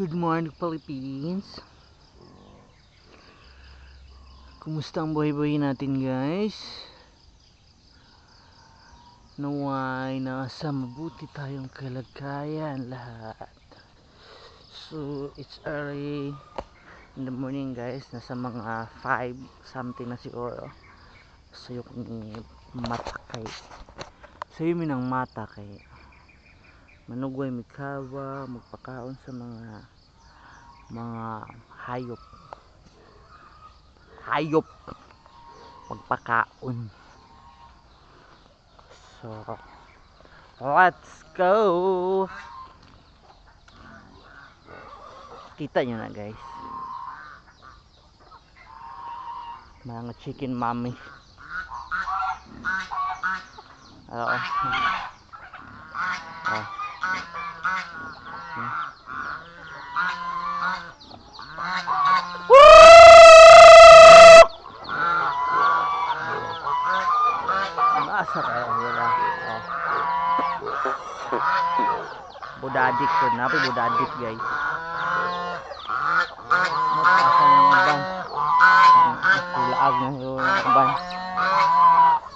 Good morning, Philippines. Kumusta ang buhay-buhay natin, guys? Naway nasa mabuti tayong kalagayan lahat. So, it's early in the morning, guys. Nasa mga 5 something na siguro. Sayo kong mata kay sayo minang mata kay manugway mikawa magpakaon sa mga hayop magpakaon. So let's go. Kita nyo na, guys, mga chicken mommy. Oo. Asa kaya wala. Budadik ko na, budadik, guys. Asa ng uban. Laag na yung uban.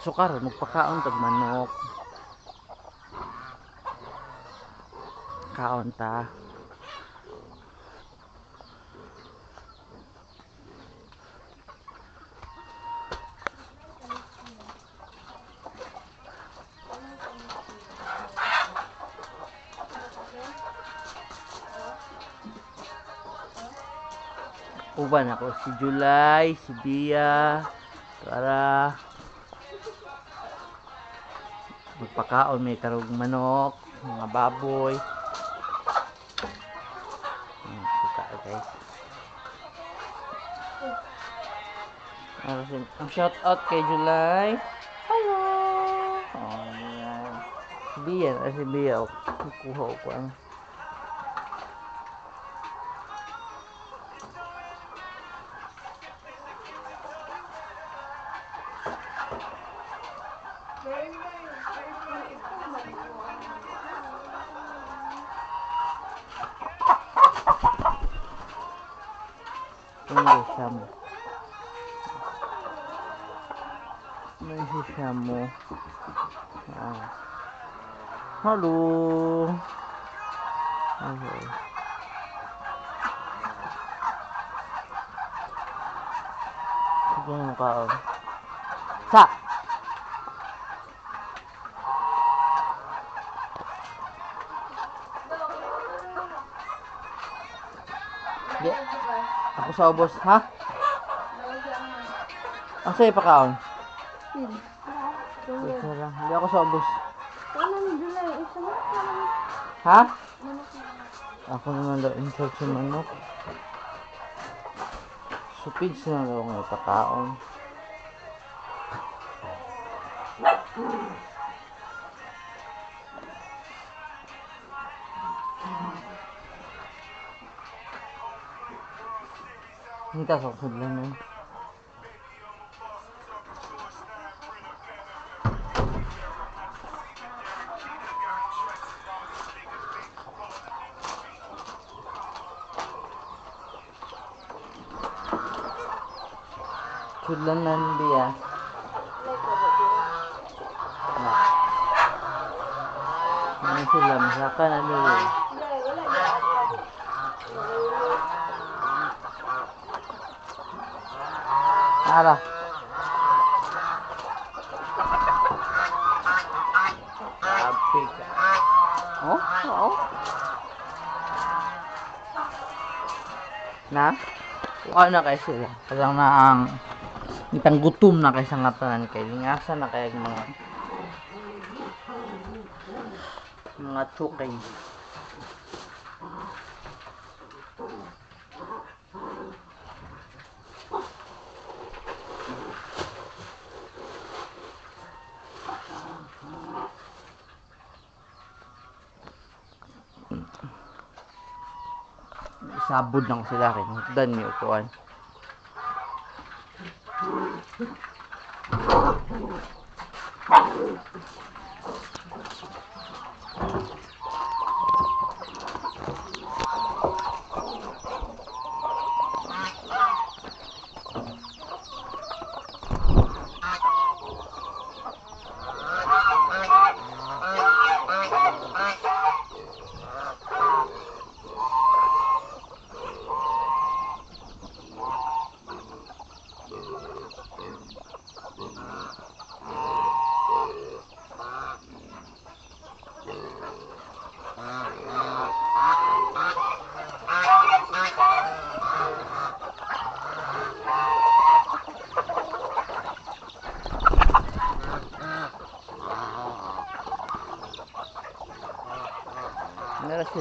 Sukar, magpakaon tag manok. Kaon ta. Uban ako si July, si Bia, para magpakaon, may karog manok, mga baboy. Guys. Ang shout out kay July. Hello. Oh, yan. Si Bia, si Bia, kuha ko ang may sisamo. Halo. Okay. Sige mo kaon. Sa. Di. Ako sa ubos, ha? Ang sa'yo pa kaon? Isa lang. Hindi ako sa ubos. Ha? Ako naman daw insert sa manok. Supid na daw ng ipakaon. Hindi ka sasod lang yun. Sudlan na hindi Ano sila, masaka na nila. Ara. Apik. Oh, oo. Na? Kuha na kayo sila. Kasang na ang itang gutom na kayo sa ngatanan kayo. Lingasan na kayo mga tsukay. Sabod lang sila rin. Hutdan niyo kuhan.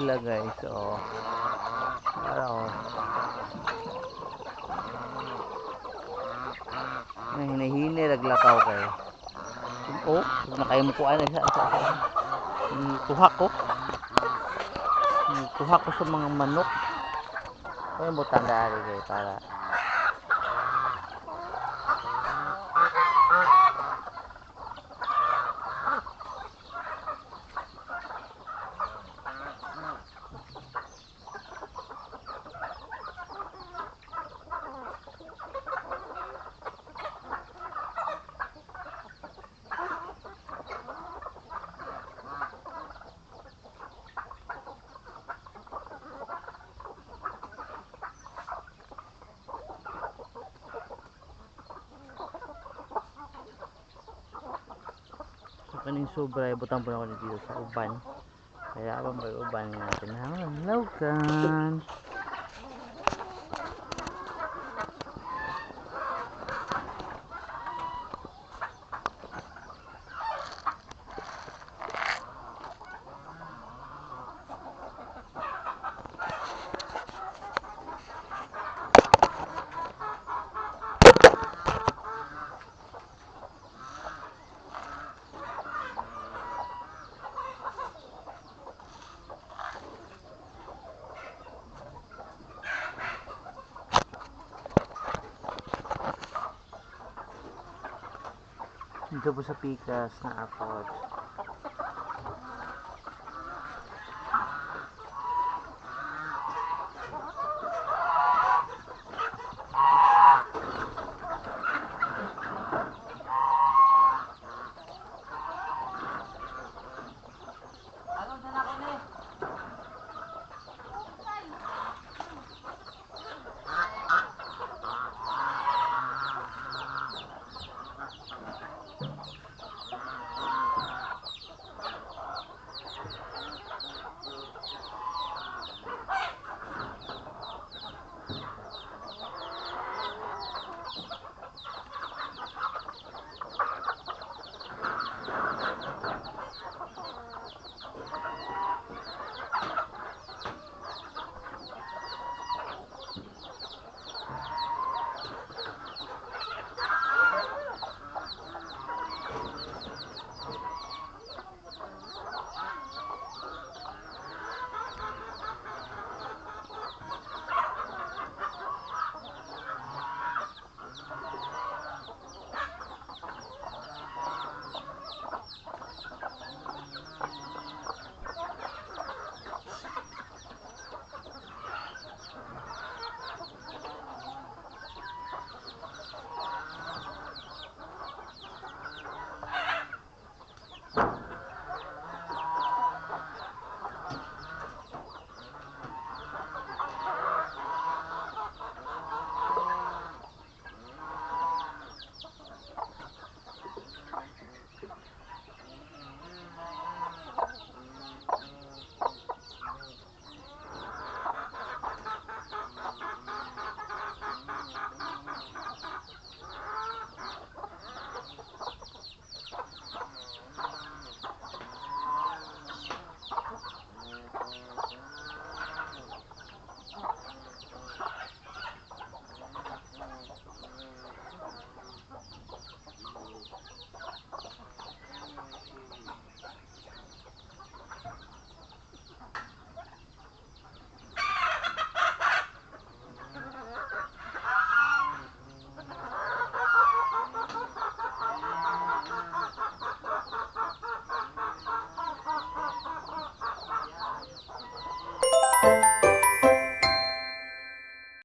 sila guys. Oh. Oh. May hinahini naglakaw kayo. Oh, nakayumukuan na siya. Kuha ko. Kuha ko sa mga manok. Ay, butang dari kayo para kaning sobra butang po na ako dito sa uban kaya abang may uban nga tinahanglan dito po sa pikas na apod